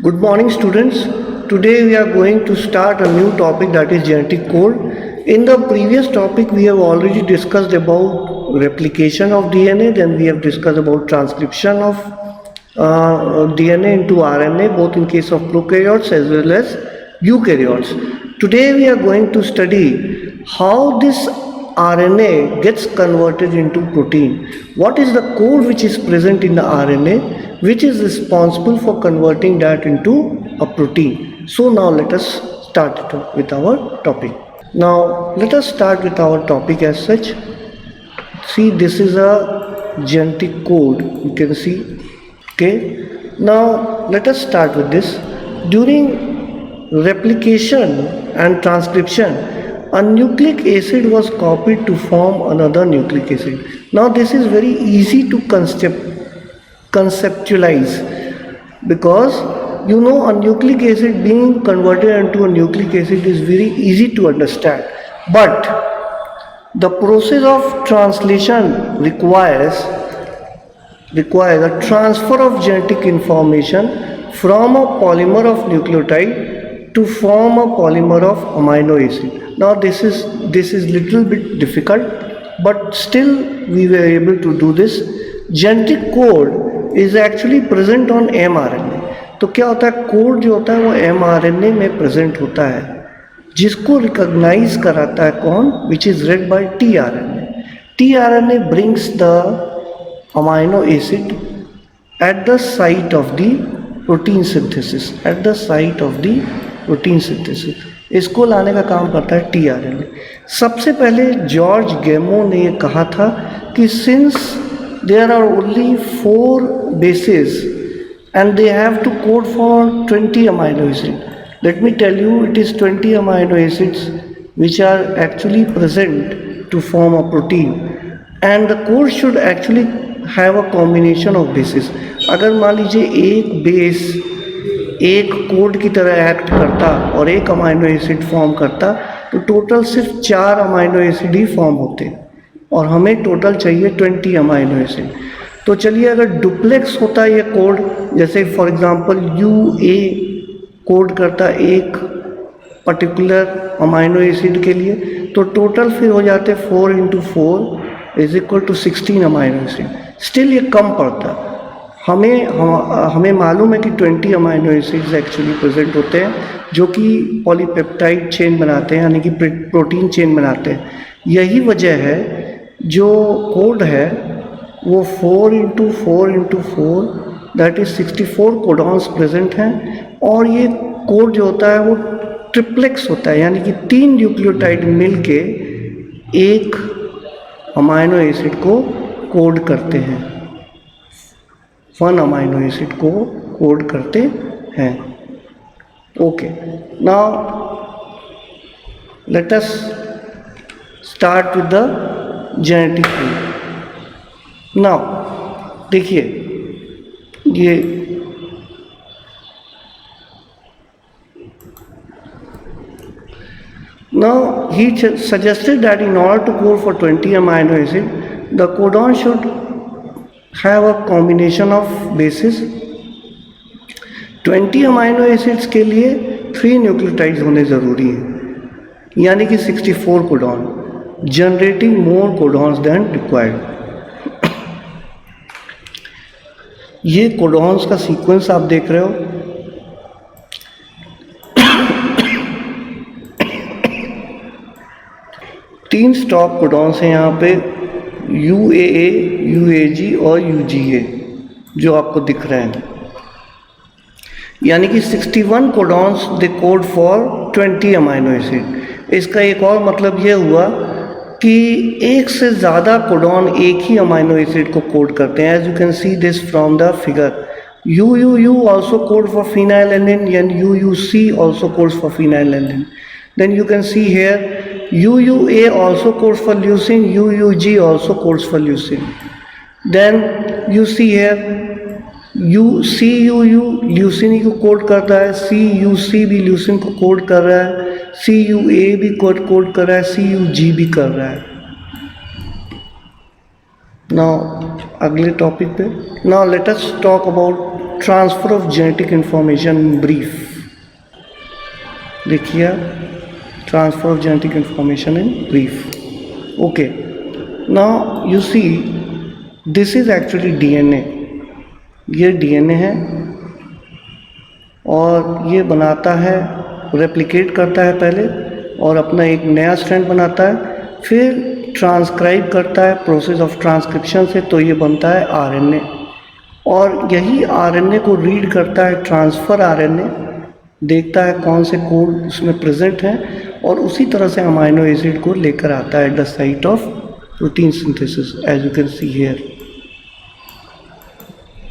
Good morning, students. Today we are going to start a new topic, that is genetic code. In the previous topic, we have already discussed about replication of DNA, then we have discussed about transcription of DNA into RNA, both in case of prokaryotes as well as eukaryotes. Today we are going to study how this RNA gets converted into protein. What is the code which is present in the RNA which is responsible for converting that into a protein? So now let us start with our topic. Now let us start with our topic as such. See, this is a genetic code, you can see. Okay, now let us start with this. During replication and transcription, a nucleic acid was copied to form another nucleic acid. Now this is very easy to conceptualize, because you know a nucleic acid being converted into a nucleic acid is very easy to understand, but the process of translation requires a transfer of genetic information from a polymer of nucleotide to form a polymer of amino acid. Now this is little bit difficult, but still we were able to do this. Genetic code is actually present on mRNA. तो क्या होता है, code जो होता है वो mRNA में present होता है, जिसको रिकॉग्नाइज कराता है कौन, which is read by tRNA. tRNA brings the amino acid at the site of the protein synthesis. इसको लाने का काम करता है tRNA. सबसे पहले जॉर्ज गेमो ने ये कहा था कि since there are only 4 bases and they have to code for 20 amino acids. Let me tell you, it is 20 amino acids which are actually present to form a protein, and the code should actually have a combination of bases. अगर मान लीजिए एक base एक code की तरह act करता और एक अमाइनो एसिड फॉर्म करता, तो टोटल सिर्फ 4 अमाइनो एसिड ही फॉर्म होते, और हमें टोटल चाहिए 20 अमाइनो एसिड. तो चलिए, अगर डुप्लेक्स होता ये कोड, जैसे फॉर एग्जांपल UA कोड करता एक पर्टिकुलर अमाइनो एसिड के लिए, तो टोटल फिर हो जाते 4 × 4 = 16 अमाइनो एसिड. स्टिल ये कम पड़ता. हमें मालूम है कि 20 अमाइनो एसिड्स एक्चुअली प्रेजेंट होते हैं, जो कि पॉलीपेप्टाइड चेन बनाते हैं, यानी कि प्रोटीन चेन बनाते हैं. यही वजह है जो कोड है वो 4 × 4 × 4 दैट इज 64 कोडॉन्स प्रेजेंट हैं. और ये कोड जो होता है वो ट्रिप्लेक्स होता है, यानी कि 3 न्यूक्लियोटाइड मिलके एक अमाइनो एसिड को कोड करते हैं, 1 अमाइनो एसिड को कोड करते हैं. Okay, now let us start with the genetic code. Now देखिए, ये now he suggested that in order to code for 20 amino acid, the codon should have a combination of bases. 20 amino acids के लिए 3 nucleotides होने ज़रूरी हैं, यानी कि 64 codon, generating more codons than required. ये कोडॉन्स का सीक्वेंस आप देख रहे हो. तीन स्टॉप कोडॉन्स हैं यहाँ पे, UAA, UAG और UGA, जो आपको दिख रहे हैं. यानी कि 61 codons they code for 20 amino acid. इसका एक और मतलब ये हुआ कि एक से ज़्यादा कोडॉन एक ही अमाइनो एसिड को कोड करते हैं. As you can see this from the figure. UUU also code for phenylalanine and UUC also codes for phenylalanine. Then you can see here UUA also codes for leucine, UUG also codes for leucine. Then you see here CUU leucine को code करता है, CUC भी leucine को code कर रहा है, CUA भी code कर रहा है, CUG भी कर रहा है. Now अगले टॉपिक पे, now let us talk about transfer of genetic information in brief. देखिए, transfer of genetic information in brief. Okay, now you see this is actually DNA. ये डीएनए है और ये बनाता है, रेप्लिकेट करता है पहले और अपना एक नया स्ट्रैंड बनाता है, फिर ट्रांसक्राइब करता है प्रोसेस ऑफ ट्रांसक्रिप्शन से, तो ये बनता है आरएनए. और यही आरएनए को रीड करता है ट्रांसफ़र आरएनए, देखता है कौन से कोड उसमें प्रेजेंट हैं और उसी तरह से अमाइनो एसिड को लेकर आता है at the site of protein synthesis. As you can see here,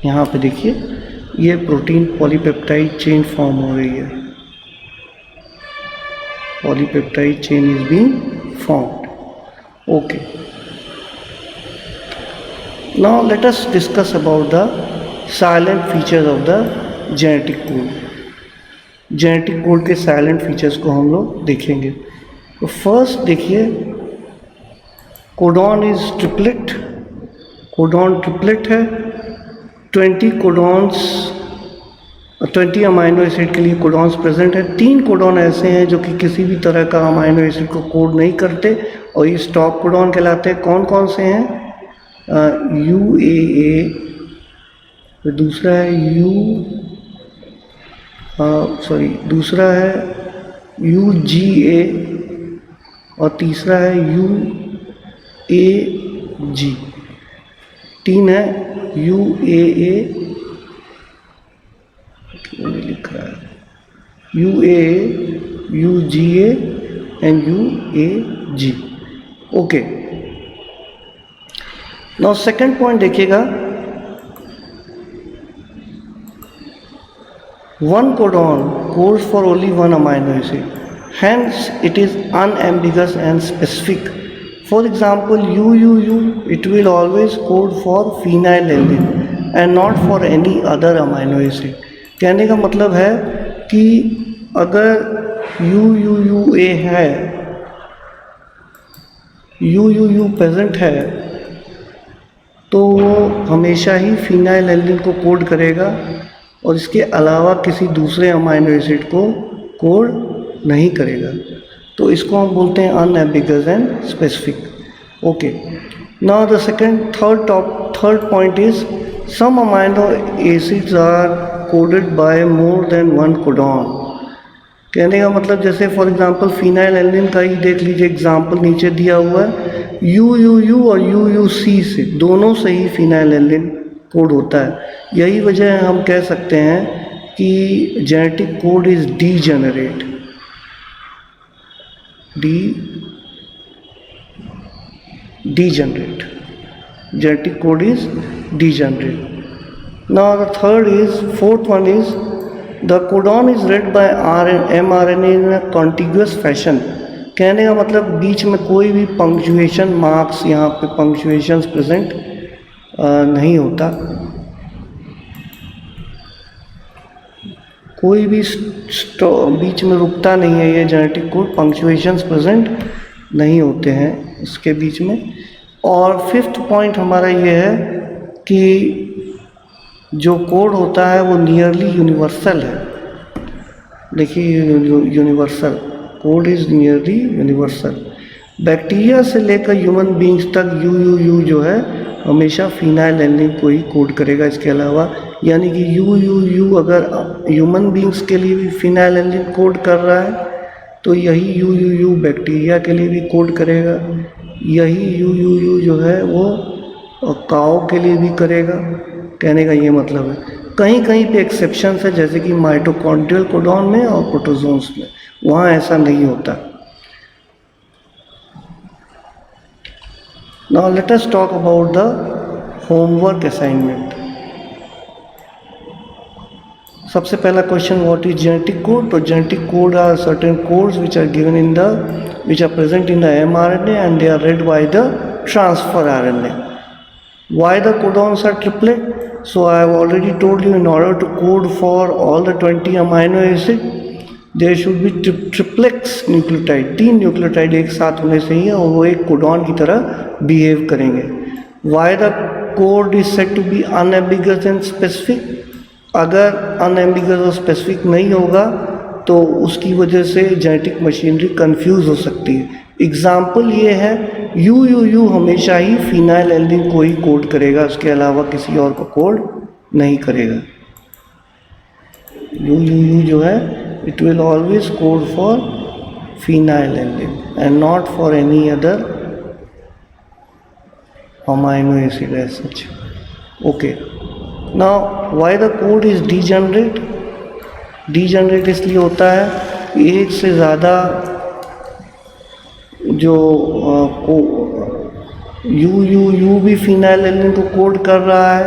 यहाँ पे देखिए ये प्रोटीन पॉलीपेप्टाइड चेन फॉर्म हो रही है. Polypeptide chain is being formed. Okay, now let us discuss about the salient features of the genetic code. Genetic code के salient features को हम लोग देखेंगे. तो फर्स्ट देखिए, codon is triplet. Codon triplet है. 20 कोडॉन्स, 20 अमाइनो एसिड के लिए कोडॉन्स प्रेजेंट है. 3 कोडॉन ऐसे हैं जो कि किसी भी तरह का अमाइनो एसिड को कोड नहीं करते और ये स्टॉप कोडॉन कहलाते हैं. कौन कौन से हैं? UAA, दूसरा है दूसरा है UGA और तीसरा है UAG. 3 है UAA, लिख रहा है UAA, UGA and UAG. Okay, now second point देखिएगा, one codon codes for only one amino acid, hence it is unambiguous and specific. For example, UUU, it will always code for phenylalanine and not for any other amino acid. कहने का मतलब है कि अगर UUUA है, UUU present है, तो वो हमेशा ही फिनाइलैलेनिन को कोड करेगा और इसके अलावा किसी दूसरे अमाइनो एसिड को कोड नहीं करेगा. तो इसको हम बोलते हैं unambiguous and specific. Okay, now the third point is some amino acids are coded by more than one codon. कहने का मतलब जैसे फॉर एग्जांपल फिनाइलैलेनिन का ही देख लीजिए, एग्जांपल नीचे दिया हुआ है. UUU और UUC से, दोनों से ही फिनाइलैलेनिन कोड होता है. यही वजह है हम कह सकते हैं कि genetic code is degenerate. Degenerate. Genetic code is degenerate. Now the fourth one is the codon is read by mRNA in a contiguous fashion. कहने का मतलब बीच में कोई भी पंक्चुएशन मार्क्स, यहाँ पे पंक्चुएशंस प्रेजेंट नहीं होता. कोई भी बीच में रुकता नहीं है ये जेनेटिक कोड, पंक्चुएशंस प्रेजेंट नहीं होते हैं इसके बीच में. और फिफ्थ पॉइंट हमारा ये है कि जो कोड होता है वो नियरली यूनिवर्सल है. देखिए universal code is nearly universal. Bacteria से लेकर ह्यूमन बींग्स तक UUU जो है हमेशा फिनाइलैलेनिन को ही कोड करेगा इसके अलावा. यानी कि UUU अगर ह्यूमन बींग्स के लिए भी फिनाइलैलेनिन कोड कर रहा है तो यही UUU बैक्टीरिया के लिए भी कोड करेगा. यही UUU जो है वो काऊ के लिए भी करेगा. कहने का ये मतलब है. कहीं कहीं पे एक्सेप्शंस है, जैसे कि माइटोकॉन्ड्रियल कोडॉन में और प्रोटोजोन्स में, वहाँ ऐसा नहीं होता. Now let us talk about the homework assignment. सबसे पहला question, what is genetic code? तो genetic code are certain codes which are given in the which are present in the mRNA and they are read by the transfer RNA. Why the codons are triplet? So I have already told you, in order to code for all the 20 amino acid there should be triplex nucleotide. 3 nucleotide एक साथ होने से ही और वो एक codon की तरह behave करेंगे. Why the code is said to be unambiguous and specific? अगर अनएम्बिगस और स्पेसिफिक नहीं होगा तो उसकी वजह से जेनेटिक मशीनरी कंफ्यूज हो सकती है। एग्जाम्पल ये है, यू हमेशा ही फिनाइल एल्डिन को ही कोड करेगा, उसके अलावा किसी और को कोड नहीं करेगा। यू जो है it will always code for phenyl Eldin and not for any other amino acid as such. Okay, now why the code is degenerate? Degenerate इसलिए होता है कि एक से ज़्यादा जो यू भी फिनाइल एल्डिन को कोड कर रहा है,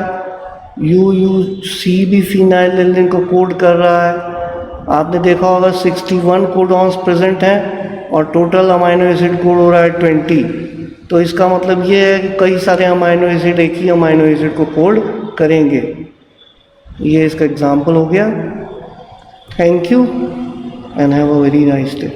सी भी फिनाइल एल्डिन को कोड कर रहा है। आपने देखा होगा 61 कोडॉन्स प्रेजेंट हैं और टोटल अमाइनो एसिड कोड हो रहा है 20। तो इसका मतलब ये है कि कई सारे अमाइनो एसिड एक ही अमाइनो एसिड को कोड करेंगे। ये इसका एग्जाम्पल हो गया। Thank you and have a very nice day.